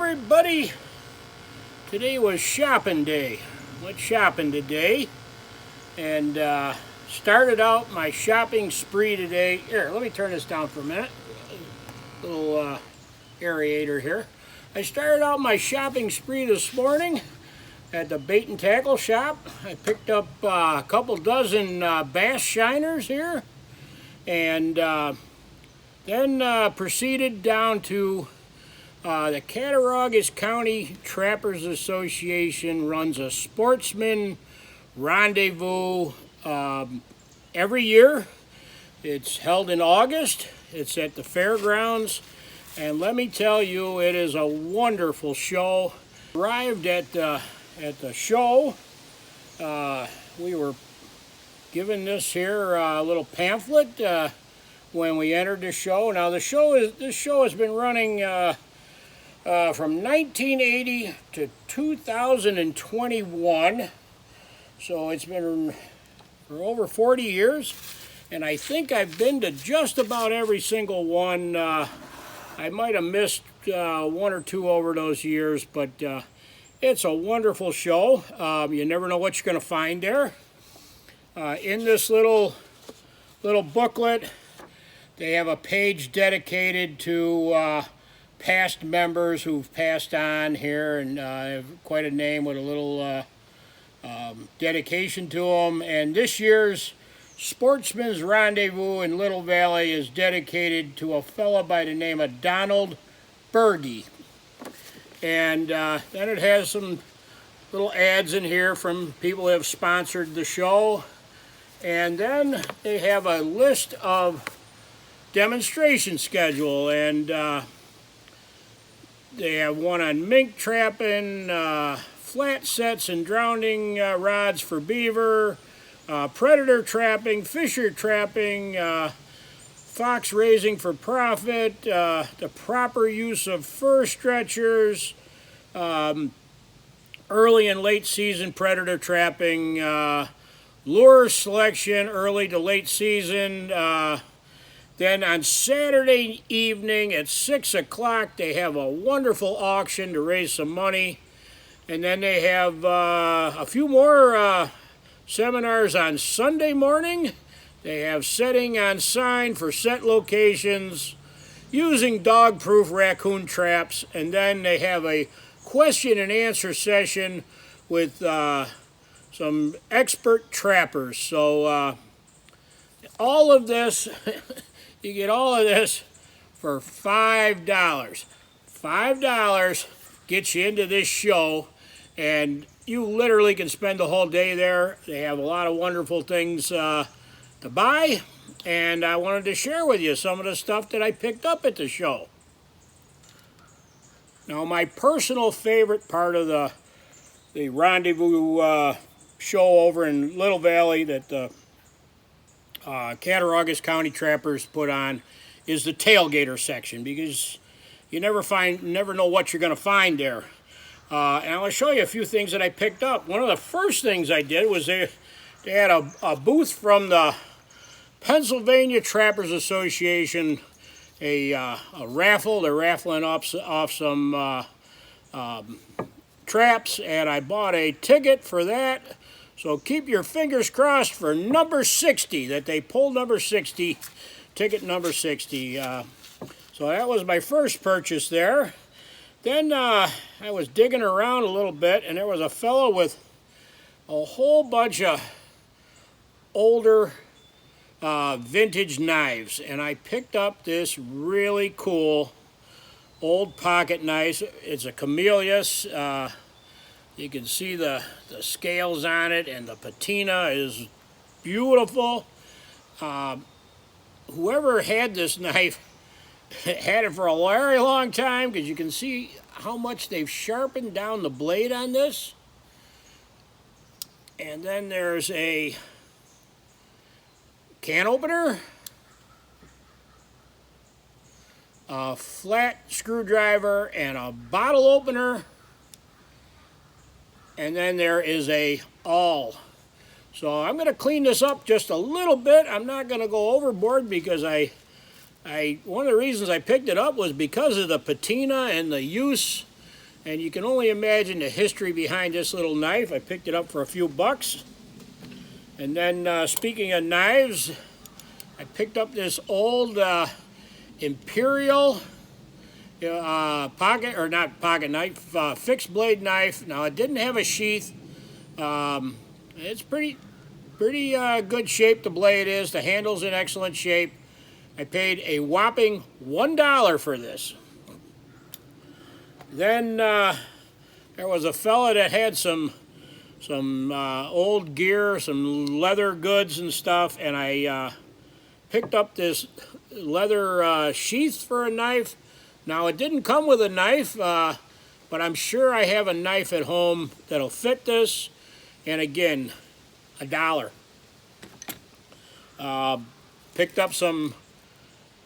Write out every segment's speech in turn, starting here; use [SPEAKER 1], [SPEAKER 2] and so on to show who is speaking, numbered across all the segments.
[SPEAKER 1] everybody. Today was shopping day. Went shopping today and started out my shopping spree today. Here, let me turn this down for a minute. Little aerator here. I started out my shopping spree this morning at the bait and tackle shop. I picked up a couple dozen bass shiners here, and then proceeded down to the Cattaraugus County Trappers Association runs a sportsman rendezvous every year. It's held in August. It's at the fairgrounds, and let me tell you, it is a wonderful show. Arrived at the show. We were given this here little pamphlet when we entered the show. Now this show has been running from 1980 to 2021, so it's been for over 40 years, and I think I've been to just about every single one. I might have missed one or two over those years, but it's a wonderful show. You never know what you're going to find there. In this little booklet, they have a page dedicated to past members who've passed on here, and have quite a name with a little dedication to them. And this year's Sportsman's Rendezvous in Little Valley is dedicated to a fella by the name of Donald Berge. And then it has some little ads in here from people who have sponsored the show. And then they have a list of demonstration schedule, and they have one on mink trapping, flat sets and drowning rods for beaver, predator trapping, fisher trapping, fox raising for profit, the proper use of fur stretchers, early and late season predator trapping, lure selection early to late season. Then on Saturday evening at 6 o'clock, they have a wonderful auction to raise some money. And then they have a few more seminars on Sunday morning. They have setting on sign for set locations, using dog-proof raccoon traps, and then they have a question and answer session with some expert trappers. So all of this, you get all of this for $5. $5 gets you into this show, and you literally can spend the whole day there. They have a lot of wonderful things to buy, and I wanted to share with you some of the stuff that I picked up at the show. Now, my personal favorite part of the rendezvous show over in Little Valley that the Cattaraugus County Trappers put on is the tailgater section, because you never know what you're going to find there. And I'll show you a few things that I picked up. One of the first things I did was they had a booth from the Pennsylvania Trappers Association, a raffle. They're raffling off some traps, and I bought a ticket for that. So keep your fingers crossed for number 60, that they pulled number 60, ticket number 60. So that was my first purchase there. Then I was digging around a little bit, and there was a fellow with a whole bunch of older vintage knives, and I picked up this really cool old pocket knife. It's a Camellias. You can see the scales on it, and the patina is beautiful. Whoever had this knife had it for a very long time, because you can see how much they've sharpened down the blade on this. And then there's a can opener, a flat screwdriver, and a bottle opener. And then there is a awl. So I'm going to clean this up just a little bit. I'm not going to go overboard, because one of the reasons I picked it up was because of the patina and the use And you can only imagine the history behind this little knife. I picked it up for a few bucks. And then speaking of knives, I picked up this old Imperial pocket, or not pocket knife, fixed blade knife. Now it didn't have a sheath. It's pretty good shape, the blade is. The handle's in excellent shape. I paid a whopping $1 for this. Then there was a fella that had some old gear, some leather goods and stuff, and I picked up this leather sheath for a knife. Now it didn't come with a knife, but I'm sure I have a knife at home that'll fit this. And again, $1. Picked up some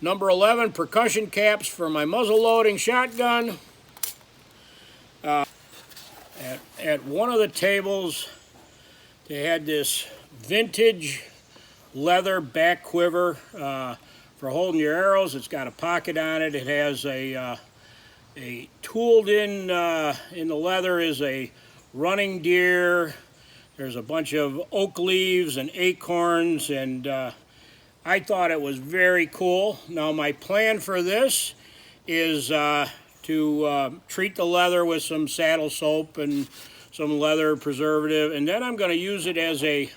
[SPEAKER 1] number 11 percussion caps for my muzzle loading shotgun. At one of the tables, they had this vintage leather back quiver for holding your arrows. It's got a pocket on it. It has a tooled in the leather is a running deer. There's a bunch of oak leaves and acorns, and I thought it was very cool. Now my plan for this is to treat the leather with some saddle soap and some leather preservative, and then I'm going to use it as a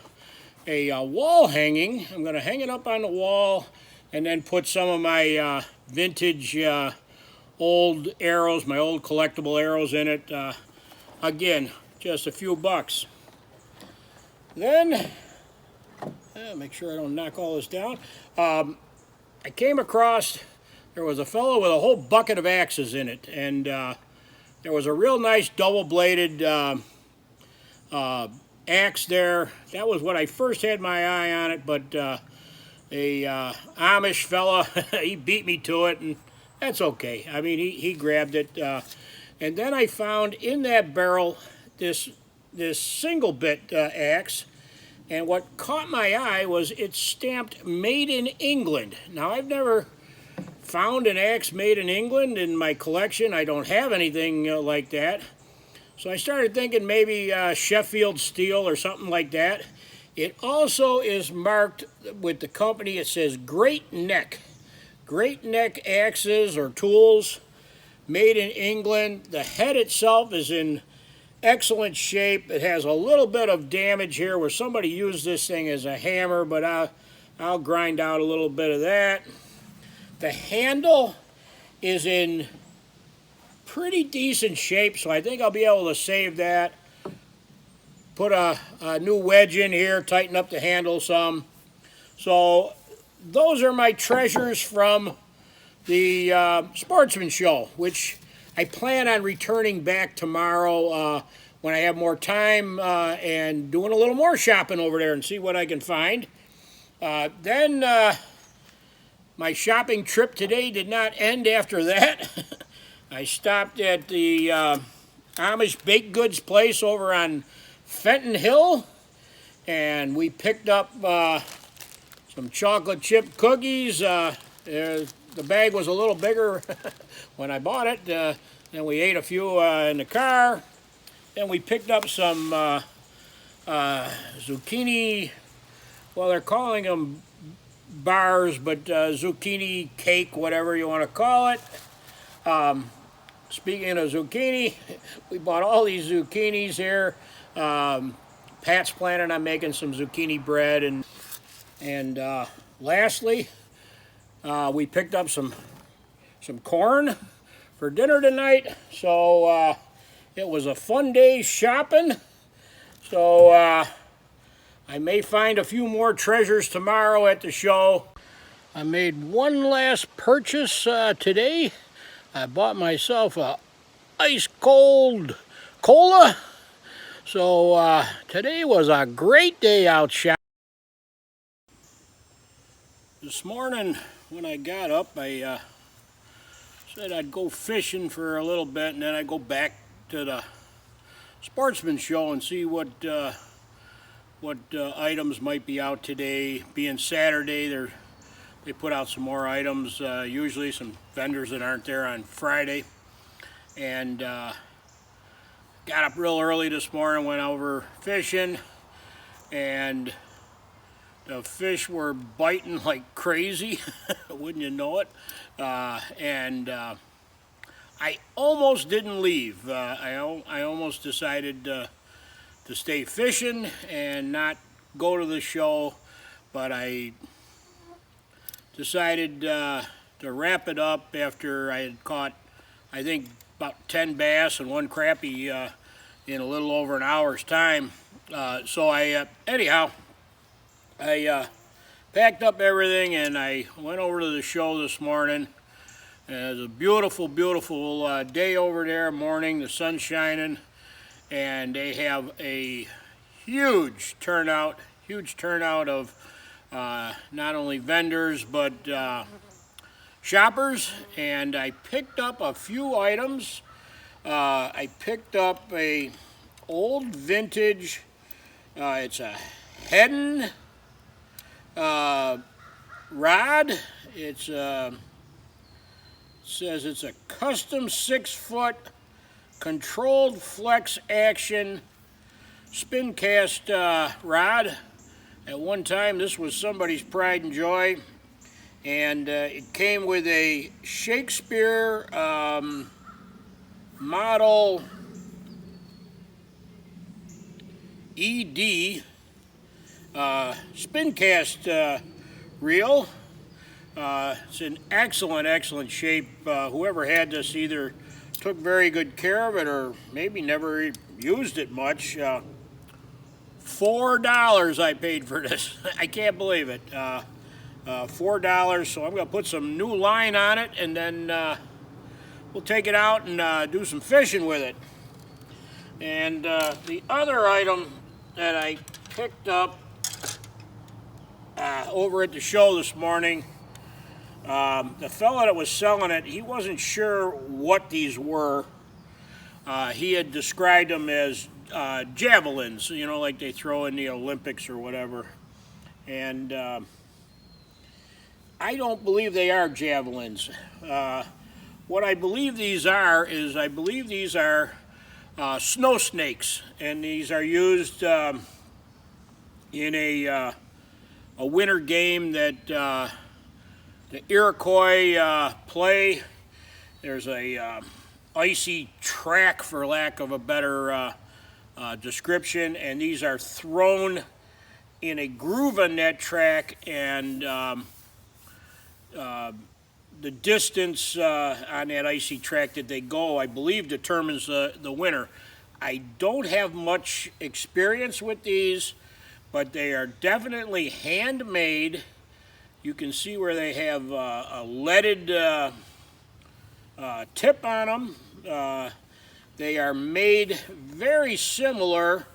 [SPEAKER 1] wall hanging. I'm going to hang it up on the wall and then put some of my vintage old arrows, my old collectible arrows in it. Again, just a few bucks. Then, make sure I don't knock all this down. I came across, there was a fellow with a whole bucket of axes in it, and there was a real nice double-bladed axe there. That was what I first had my eye on it, but a Amish fella, he beat me to it, and that's okay. I mean, he grabbed it. And then I found in that barrel this single bit axe, and what caught my eye was it's stamped Made in England. Now, I've never found an axe made in England in my collection. I don't have anything like that. So I started thinking maybe Sheffield steel or something like that. It also is marked with the company. It says Great Neck axes or tools, made in England. The head itself is in excellent shape. It has a little bit of damage here where somebody used this thing as a hammer, but I'll grind out a little bit of that. The handle is in pretty decent shape, so I think I'll be able to save that. Put a new wedge in here, tighten up the handle some. So those are my treasures from the Sportsman show, which I plan on returning back tomorrow when I have more time and doing a little more shopping over there and see what I can find. Then my shopping trip today did not end after that. I stopped at the Amish baked goods place over on Fenton Hill, and we picked up some chocolate chip cookies. The bag was a little bigger when I bought it, and we ate a few in the car. Then we picked up some zucchini, well, they're calling them bars, but zucchini cake, whatever you want to call it. Speaking of zucchini, we bought all these zucchinis here. Pat's planning on making some zucchini bread, and lastly, we picked up some corn for dinner tonight. So it was a fun day shopping. So I may find a few more treasures tomorrow at the show. I made one last purchase today. I bought myself a ice cold cola. So today was a great day out shopping. This morning when I got up, I said I'd go fishing for a little bit, and then I'd go back to the Sportsman show and see what items might be out today. Being Saturday, they put out some more items, usually some vendors that aren't there on Friday. And Got up real early this morning, went over fishing, and the fish were biting like crazy, wouldn't you know it? I almost didn't leave. I almost decided to stay fishing and not go to the show, but I decided to wrap it up after I had caught, I think, about 10 bass and one crappie in a little over an hour's time. Anyhow, I packed up everything and I went over to the show this morning. It was a beautiful, beautiful day over there, morning, the sun's shining, and they have a huge turnout of not only vendors but shoppers, and I picked up a few items. I picked up a old vintage, it's a Hedden rod. It says it's a custom 6-foot controlled flex action spin cast rod. At one time this was somebody's pride and joy, and it came with a Shakespeare model ED spin cast reel. It's in excellent shape. Whoever had this either took very good care of it or maybe never used it much. $4 I paid for this. I can't believe it. $4, so I'm going to put some new line on it, and then we'll take it out and do some fishing with it. And the other item that I picked up over at the show this morning, the fella that was selling it, he wasn't sure what these were. He had described them as javelins, you know, like they throw in the Olympics or whatever. And I don't believe they are javelins. What I believe these are is snow snakes, and these are used in a winter game that the Iroquois play. There's a icy track, for lack of a better description, and these are thrown in a groove on that track, and the distance on that icy track that they go, I believe, determines the winner. I don't have much experience with these, but they are definitely handmade. You can see where they have a leaded tip on them. They are made very similar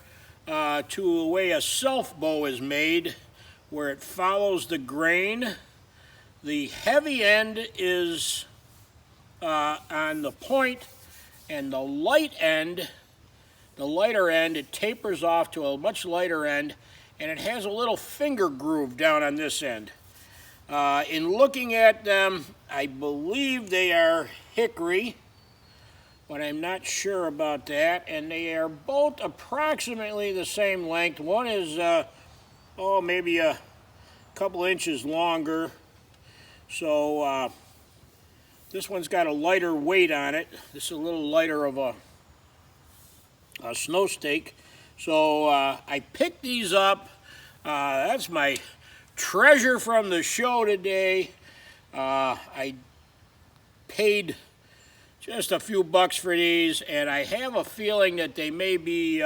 [SPEAKER 1] to the way a self bow is made, where it follows the grain. The heavy end is on the point, and the lighter end, it tapers off to a much lighter end, and it has a little finger groove down on this end. In looking at them, I believe they are hickory, but I'm not sure about that, and they are both approximately the same length. One is, maybe a couple inches longer. So this one's got a lighter weight on it. This is a little lighter of a snow stake. So I picked these up. That's my treasure from the show today. I paid just a few bucks for these, and I have a feeling that they may be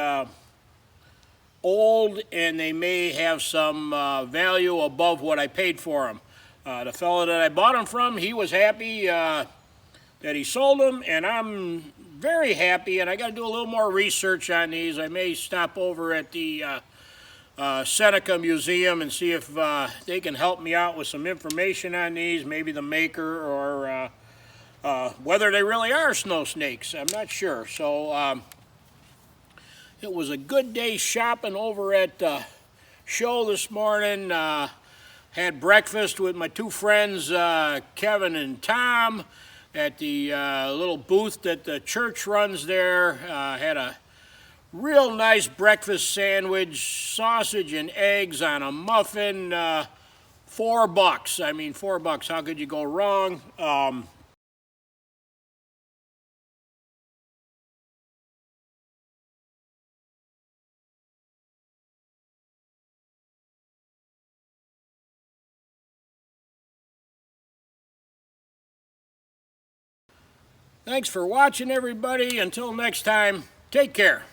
[SPEAKER 1] old, and they may have some value above what I paid for them. The fellow that I bought them from, he was happy that he sold them, and I'm very happy, and I got to do a little more research on these. I may stop over at the Seneca Museum and see if they can help me out with some information on these, maybe the maker, or whether they really are snow snakes. I'm not sure. So it was a good day shopping over at the show this morning. Had breakfast with my two friends, Kevin and Tom, at the little booth that the church runs there. Had a Real nice breakfast sandwich, sausage and eggs on a muffin, $4. I mean, $4, how could you go wrong? Thanks for watching, everybody. Until next time, take care.